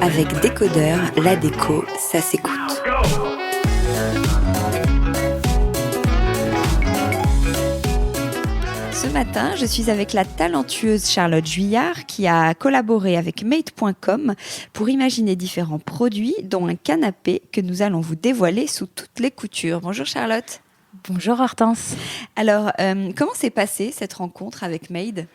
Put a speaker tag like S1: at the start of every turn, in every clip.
S1: Avec Décodeur, la déco, ça s'écoute. Ce matin, je suis avec la talentueuse Charlotte Juillard qui a collaboré avec Made.com pour imaginer différents produits, dont un canapé que nous allons vous dévoiler sous toutes les coutures. Bonjour Charlotte.
S2: Bonjour Hortense.
S1: Alors, comment s'est passée cette rencontre avec Made ?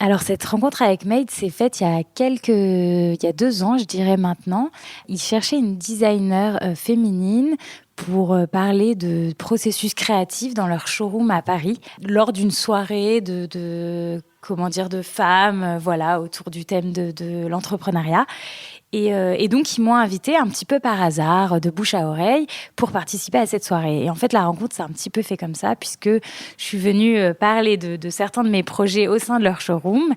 S2: Alors, cette rencontre avec Made s'est faite il y a 2 ans, je dirais maintenant. Ils cherchaient une designer féminine pour parler de processus créatif dans leur showroom à Paris, lors d'une soirée de femmes, autour du thème de l'entrepreneuriat. Et donc, ils m'ont invitée un petit peu par hasard, de bouche à oreille, pour participer à cette soirée. Et en fait, la rencontre s'est un petit peu fait comme ça, puisque je suis venue parler de certains de mes projets au sein de leur showroom.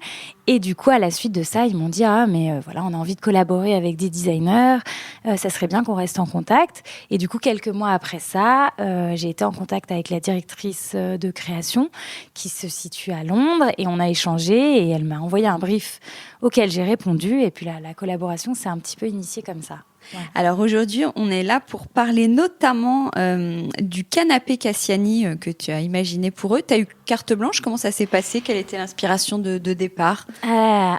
S2: Et du coup, à la suite de ça, ils m'ont dit « on a envie de collaborer avec des designers, ça serait bien qu'on reste en contact. » Et du coup, quelques mois après ça, j'ai été en contact avec la directrice de création qui se situe à Londres. Et on a échangé et elle m'a envoyé un brief auquel j'ai répondu. Et puis la collaboration s'est un petit peu initiée comme ça. Ouais.
S1: Alors aujourd'hui, on est là pour parler notamment du canapé Cassiani que tu as imaginé pour eux. Tu as eu carte blanche, comment ça s'est passé ? Quelle était l'inspiration de départ ?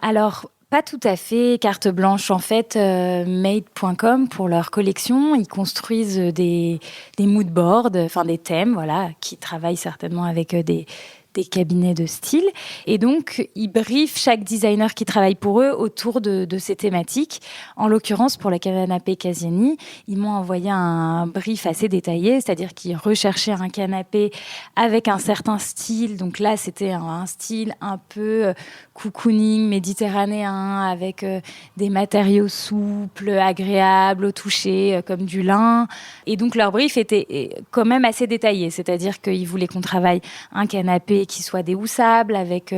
S2: Alors, pas tout à fait carte blanche. En fait, Made.com, pour leur collection, ils construisent des mood boards, enfin des thèmes, qui travaillent certainement avec des cabinets de style. Et donc, ils briefent chaque designer qui travaille pour eux autour de ces thématiques. En l'occurrence, pour le canapé Cassiani, ils m'ont envoyé un brief assez détaillé, c'est-à-dire qu'ils recherchaient un canapé avec un certain style. Donc là, c'était un style un peu cocooning méditerranéen, avec des matériaux souples, agréables au toucher, comme du lin. Et donc, leur brief était quand même assez détaillé, c'est-à-dire qu'ils voulaient qu'on travaille un canapé qui soit déhoussable, avec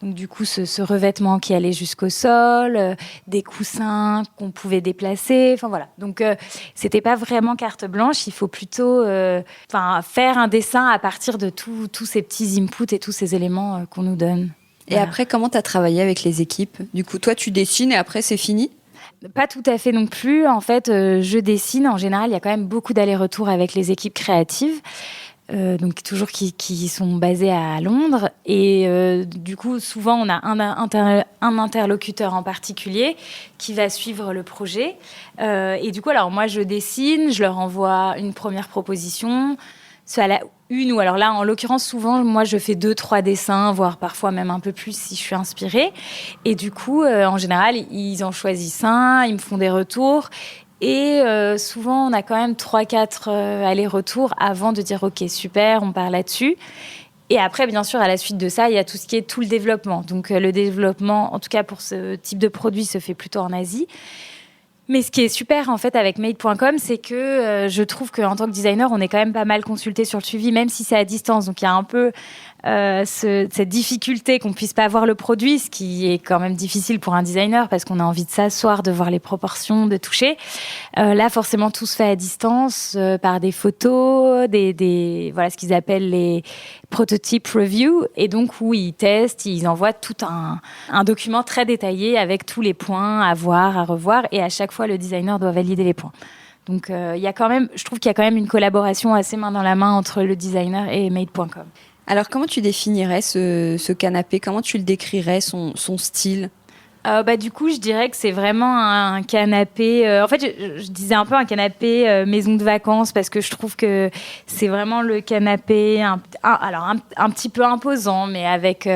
S2: donc du coup ce revêtement qui allait jusqu'au sol, des coussins qu'on pouvait déplacer, Donc c'était pas vraiment carte blanche, il faut plutôt faire un dessin à partir de tous ces petits inputs et tous ces éléments qu'on nous donne.
S1: Et après, comment tu as travaillé avec les équipes ? Du coup, toi, tu dessines et après, c'est fini ?
S2: Pas tout à fait non plus. En fait, je dessine. En général, il y a quand même beaucoup d'allers-retours avec les équipes créatives. Donc toujours qui sont basés à Londres. Et du coup, souvent, on a un interlocuteur en particulier qui va suivre le projet. Et du coup, alors moi, je dessine, je leur envoie une première proposition, soit une, ou alors là, en l'occurrence, souvent, moi, je fais 2-3 dessins, voire parfois même un peu plus si je suis inspirée. Et du coup, en général, ils en choisissent un, ils me font des retours. Et souvent, on a quand même 3-4 allers-retours avant de dire « Ok, super, on part là-dessus ». Et après, bien sûr, à la suite de ça, il y a tout ce qui est tout le développement. Donc, le développement, en tout cas pour ce type de produit, se fait plutôt en Asie. Mais ce qui est super, en fait, avec Made.com, c'est que je trouve qu'en tant que designer, on est quand même pas mal consulté sur le suivi, même si c'est à distance. Donc, il y a un peu cette difficulté qu'on puisse pas voir le produit, ce qui est quand même difficile pour un designer parce qu'on a envie de s'asseoir, de voir les proportions, de toucher. Là, forcément, tout se fait à distance par des photos, ce qu'ils appellent les prototype review. Et donc, où ils testent, ils envoient tout un document très détaillé avec tous les points à voir, à revoir. Et à chaque fois, le designer doit valider les points. Donc, je trouve qu'il y a quand même une collaboration assez main dans la main entre le designer et Made.com.
S1: Alors, comment tu définirais ce canapé ? Comment tu le décrirais, son style ?
S2: Du coup, je dirais que c'est vraiment un canapé... en fait, je disais un peu un canapé maison de vacances parce que je trouve que c'est vraiment le canapé un petit peu imposant, mais avec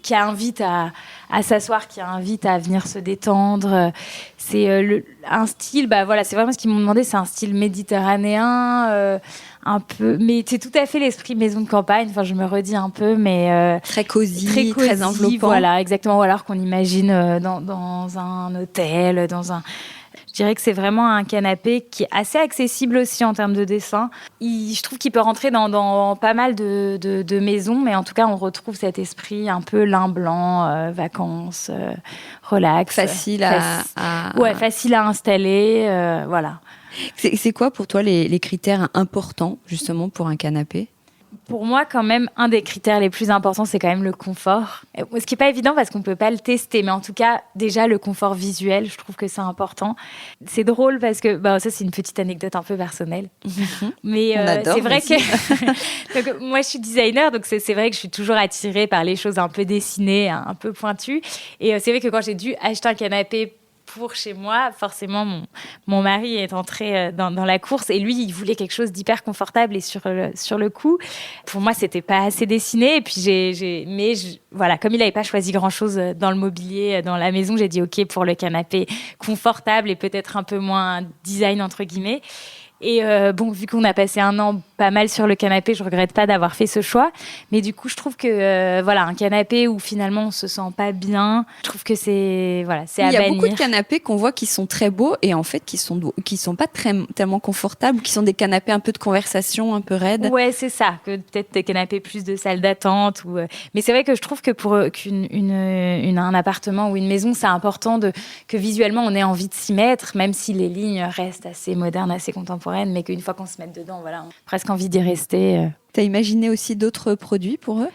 S2: qui invite à s'asseoir, qui invite à venir se détendre. C'est un style, c'est vraiment ce qu'ils m'ont demandé, c'est un style méditerranéen, un peu, mais c'est tout à fait l'esprit maison de campagne. Enfin, je me redis un peu, mais
S1: très cosy, très enveloppant.
S2: Voilà, exactement. Ou alors qu'on imagine dans un hôtel, Je dirais que c'est vraiment un canapé qui est assez accessible aussi en termes de dessin. Je trouve qu'il peut rentrer dans pas mal de maisons, mais en tout cas, on retrouve cet esprit un peu lin blanc, vacances, relax.
S1: Facile
S2: facile à installer, voilà.
S1: C'est quoi pour toi les critères importants, justement, pour un canapé ?
S2: Pour moi, quand même, un des critères les plus importants, c'est quand même le confort. Ce qui n'est pas évident parce qu'on ne peut pas le tester, mais en tout cas, déjà, le confort visuel, je trouve que c'est important. C'est drôle parce que, ça, c'est une petite anecdote un peu personnelle. Mais
S1: on adore,
S2: c'est vrai
S1: que
S2: donc, moi, je suis designer, donc c'est vrai que je suis toujours attirée par les choses un peu dessinées, un peu pointues. Et c'est vrai que quand j'ai dû acheter un canapé pour chez moi, forcément, mon mari est entré dans la course et lui, il voulait quelque chose d'hyper confortable et sur le coup, pour moi, c'était pas assez dessiné. Et puis, voilà, comme il n'avait pas choisi grand-chose dans le mobilier, dans la maison, j'ai dit OK pour le canapé confortable et peut-être un peu moins design, entre guillemets. Et vu qu'on a passé un an pas mal sur le canapé, je regrette pas d'avoir fait ce choix. Mais du coup, je trouve que un canapé où finalement on se sent pas bien, je trouve que c'est à bannir.
S1: Il y a beaucoup de canapés qu'on voit qui sont très beaux et en fait qui sont pas tellement confortables, qui sont des canapés un peu de conversation, un peu raides.
S2: Ouais, c'est ça. Que peut-être des canapés plus de salle d'attente mais c'est vrai que je trouve que pour un appartement ou une maison, c'est important que visuellement on ait envie de s'y mettre, même si les lignes restent assez modernes, assez contemporaines. Mais qu'une fois qu'on se met dedans, on a presque envie d'y rester.
S1: T'as imaginé aussi d'autres produits pour eux ?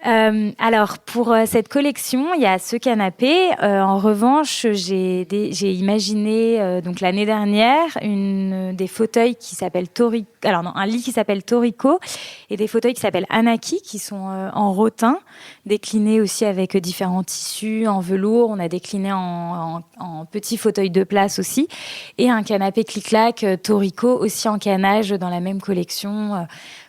S2: Alors, pour cette collection, il y a ce canapé. En revanche, j'ai imaginé donc l'année dernière des fauteuils qui s'appellent Torico. Alors non, un lit qui s'appelle Torico et des fauteuils qui s'appellent Anaki, qui sont en rotin, déclinés aussi avec différents tissus en velours. On a décliné en petits fauteuils de place aussi, et un canapé clic-clac Torico aussi en canage dans la même collection.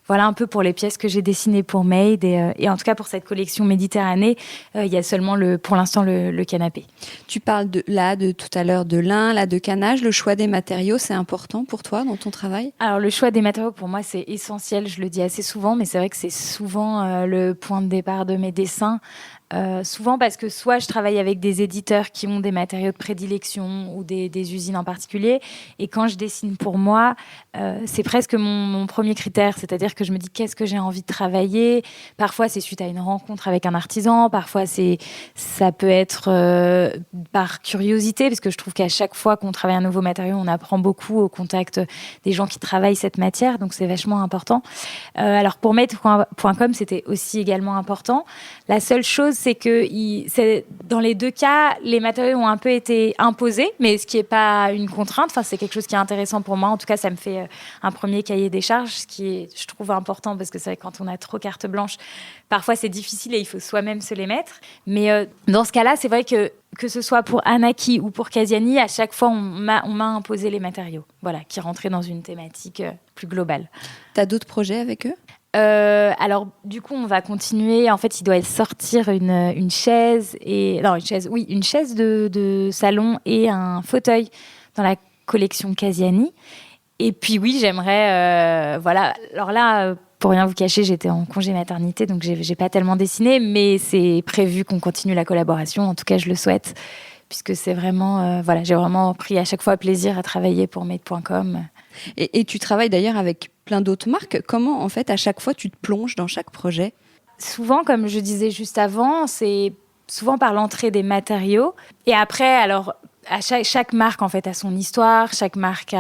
S2: Voilà un peu pour les pièces que j'ai dessinées pour Made et en tout cas pour cette collection Méditerranée, il y a seulement pour l'instant le canapé.
S1: Tu parles de tout à l'heure de lin, de canage. Le choix des matériaux, c'est important pour toi dans ton travail ?
S2: Alors le choix des matériaux pour moi c'est essentiel, je le dis assez souvent, mais c'est vrai que c'est souvent le point de départ de mes dessins. Souvent parce que soit je travaille avec des éditeurs qui ont des matériaux de prédilection ou des usines en particulier, et quand je dessine pour moi, c'est presque mon premier critère, c'est-à-dire que je me dis qu'est-ce que j'ai envie de travailler. Parfois c'est suite à une rencontre avec un artisan, parfois ça peut être par curiosité, parce que je trouve qu'à chaque fois qu'on travaille un nouveau matériau, on apprend beaucoup au contact des gens qui travaillent cette matière, donc c'est vachement important. Alors pour Made.com, c'était aussi également important. La seule chose, c'est que dans les deux cas, les matériaux ont un peu été imposés, mais ce qui n'est pas une contrainte. Enfin, c'est quelque chose qui est intéressant pour moi. En tout cas, ça me fait un premier cahier des charges, ce qui est, je trouve, important, parce que c'est vrai que quand on a trop carte blanche, parfois c'est difficile et il faut soi-même se les mettre. Mais dans ce cas-là, c'est vrai que ce soit pour Anaki ou pour Casiani, à chaque fois, on m'a imposé les matériaux, qui rentraient dans une thématique plus globale.
S1: Tu as d'autres projets avec eux ?
S2: Alors, du coup, on va continuer. En fait, il doit sortir une chaise une chaise de salon et un fauteuil dans la collection Casiani. Et puis, oui, j'aimerais, Alors là, pour rien vous cacher, j'étais en congé maternité, donc j'ai pas tellement dessiné, mais c'est prévu qu'on continue la collaboration. En tout cas, je le souhaite, puisque c'est vraiment, j'ai vraiment pris à chaque fois plaisir à travailler pour Made.com.
S1: Et tu travailles d'ailleurs avec plein d'autres marques. Comment, en fait, à chaque fois, tu te plonges dans chaque projet ?
S2: Souvent, comme je disais juste avant, c'est souvent par l'entrée des matériaux. Et après, alors, à chaque marque, en fait, a son histoire. Chaque marque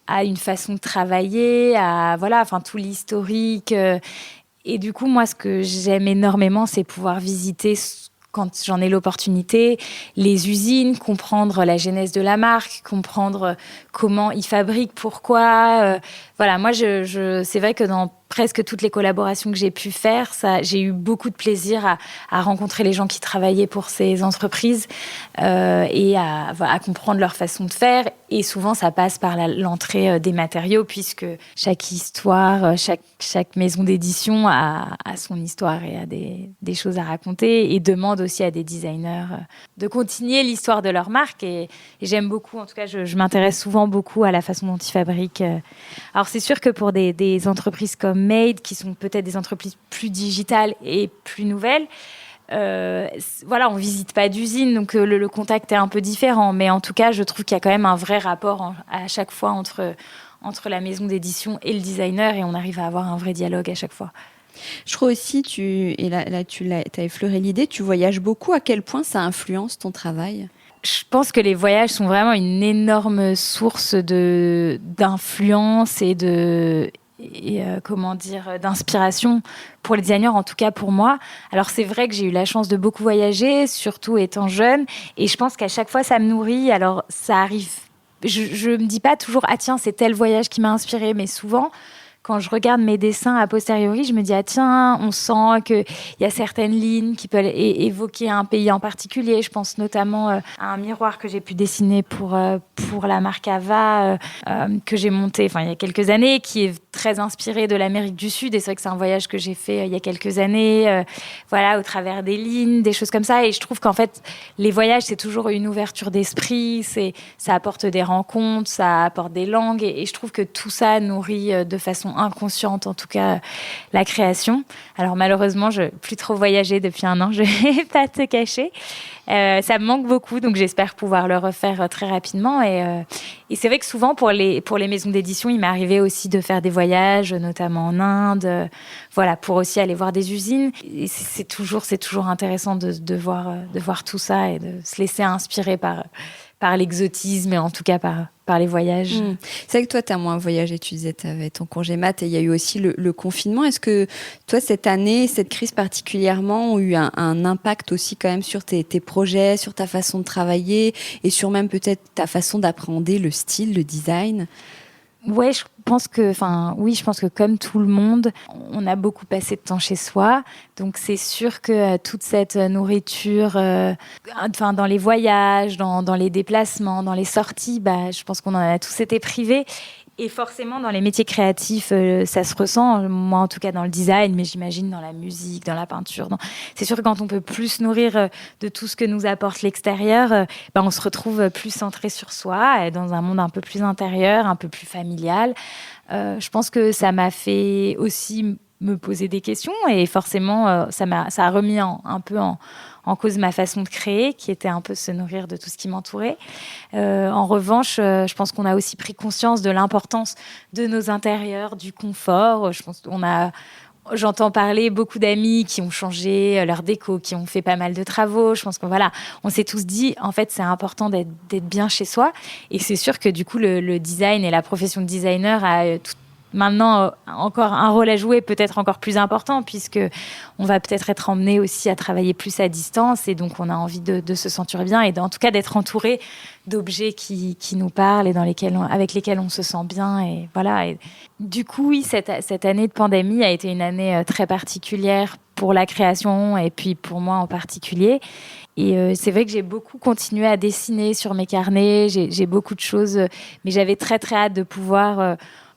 S2: a une façon de travailler, tout l'historique. Et du coup, moi, ce que j'aime énormément, c'est pouvoir visiter, quand j'en ai l'opportunité, les usines, comprendre la genèse de la marque, comprendre comment ils fabriquent, pourquoi. Moi, c'est vrai que dans presque toutes les collaborations que j'ai pu faire, j'ai eu beaucoup de plaisir à rencontrer les gens qui travaillaient pour ces entreprises et à comprendre leur façon de faire. Et souvent, ça passe par l'entrée des matériaux, puisque chaque histoire, chaque maison d'édition a son histoire et a des choses à raconter, et demande aussi à des designers de continuer l'histoire de leur marque. Et j'aime beaucoup, en tout cas, je m'intéresse souvent beaucoup à la façon dont ils fabriquent. Alors, c'est sûr que pour des entreprises comme Made, qui sont peut-être des entreprises plus digitales et plus nouvelles, on visite pas d'usine, donc le contact est un peu différent. Mais en tout cas, je trouve qu'il y a quand même un vrai rapport à chaque fois entre la maison d'édition et le designer, et on arrive à avoir un vrai dialogue à chaque fois.
S1: Je crois aussi, tu as effleuré l'idée, tu voyages beaucoup. À quel point ça influence ton travail ?
S2: Je pense que les voyages sont vraiment une énorme source d'influence et d'inspiration pour les designers, en tout cas pour moi. Alors c'est vrai que j'ai eu la chance de beaucoup voyager, surtout étant jeune, et je pense qu'à chaque fois ça me nourrit. Alors ça arrive, je me dis pas toujours ah tiens c'est tel voyage qui m'a inspiré, mais souvent quand je regarde mes dessins a posteriori, je me dis ah tiens, on sent qu'il y a certaines lignes qui peuvent évoquer un pays en particulier. Je pense notamment à un miroir que j'ai pu dessiner pour la marque Ava, que j'ai monté il y a quelques années, qui est très inspiré de l'Amérique du Sud. Et c'est vrai que c'est un voyage que j'ai fait il y a quelques années, au travers des lignes, des choses comme ça. Et je trouve qu'en fait, les voyages, c'est toujours une ouverture d'esprit, ça apporte des rencontres, ça apporte des langues. Et je trouve que tout ça nourrit de façon inconsciente, en tout cas, la création. Alors malheureusement, je n'ai plus trop voyagé depuis 1 an, je ne vais pas te cacher. Ça me manque beaucoup, donc j'espère pouvoir le refaire très rapidement. Et c'est vrai que souvent, pour les maisons d'édition, il m'est arrivé aussi de faire des voyages, notamment en Inde, pour aussi aller voir des usines. Et c'est toujours intéressant de voir tout ça et de se laisser inspirer par l'exotisme et en tout cas par les voyages.
S1: C'est vrai que toi, tu as moins voyagé, tu disais, tu avais ton congé mat et il y a eu aussi le confinement. Est-ce que toi, cette année, cette crise particulièrement, ont eu un impact aussi quand même sur tes projets, sur ta façon de travailler et sur même peut-être ta façon d'appréhender le style, le design ?
S2: Ouais, je pense que comme tout le monde, on a beaucoup passé de temps chez soi. Donc, c'est sûr que toute cette nourriture, dans les voyages, dans les déplacements, dans les sorties, je pense qu'on en a tous été privés. Et forcément, dans les métiers créatifs, ça se ressent. Moi, en tout cas, dans le design, mais j'imagine dans la musique, dans la peinture. C'est sûr que quand on peut plus se nourrir de tout ce que nous apporte l'extérieur, on se retrouve plus centré sur soi, et dans un monde un peu plus intérieur, un peu plus familial. Je pense que ça m'a fait aussi me poser des questions et forcément, ça a remis un peu en cause ma façon de créer, qui était un peu se nourrir de tout ce qui m'entourait. En revanche, je pense qu'on a aussi pris conscience de l'importance de nos intérieurs, du confort. Je pense j'entends parler beaucoup d'amis qui ont changé leur déco, qui ont fait pas mal de travaux. Je pense on s'est tous dit, en fait, c'est important d'être bien chez soi. Et c'est sûr que du coup, le design et la profession de designer a maintenant encore un rôle à jouer, peut-être encore plus important, puisque on va peut-être être emmené aussi à travailler plus à distance, et donc on a envie de se sentir bien et en tout cas d'être entouré d'objets qui nous parlent et avec lesquels on se sent bien. Et voilà. Et du coup, oui, cette année de pandémie a été une année très particulière pour la création et puis pour moi en particulier. Et c'est vrai que j'ai beaucoup continué à dessiner sur mes carnets, j'ai beaucoup de choses, mais j'avais très très hâte de pouvoir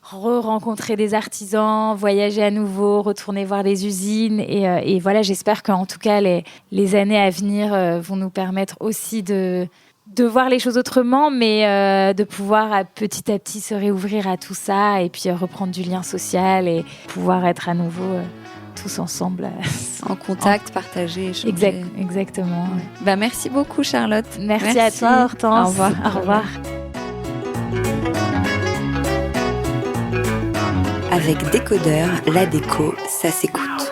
S2: rencontrer des artisans, voyager à nouveau, retourner voir les usines. Et j'espère qu'en tout cas, les années à venir vont nous permettre aussi de voir les choses autrement, mais de pouvoir petit à petit se réouvrir à tout ça et puis reprendre du lien social et pouvoir être à nouveau tous ensemble.
S1: En contact, partager, échanger.
S2: Exactement.
S1: Ouais. Merci beaucoup, Charlotte.
S2: Merci à toi, Hortense.
S1: Au revoir.
S2: Au revoir.
S1: Avec Décodeur, la déco, ça s'écoute.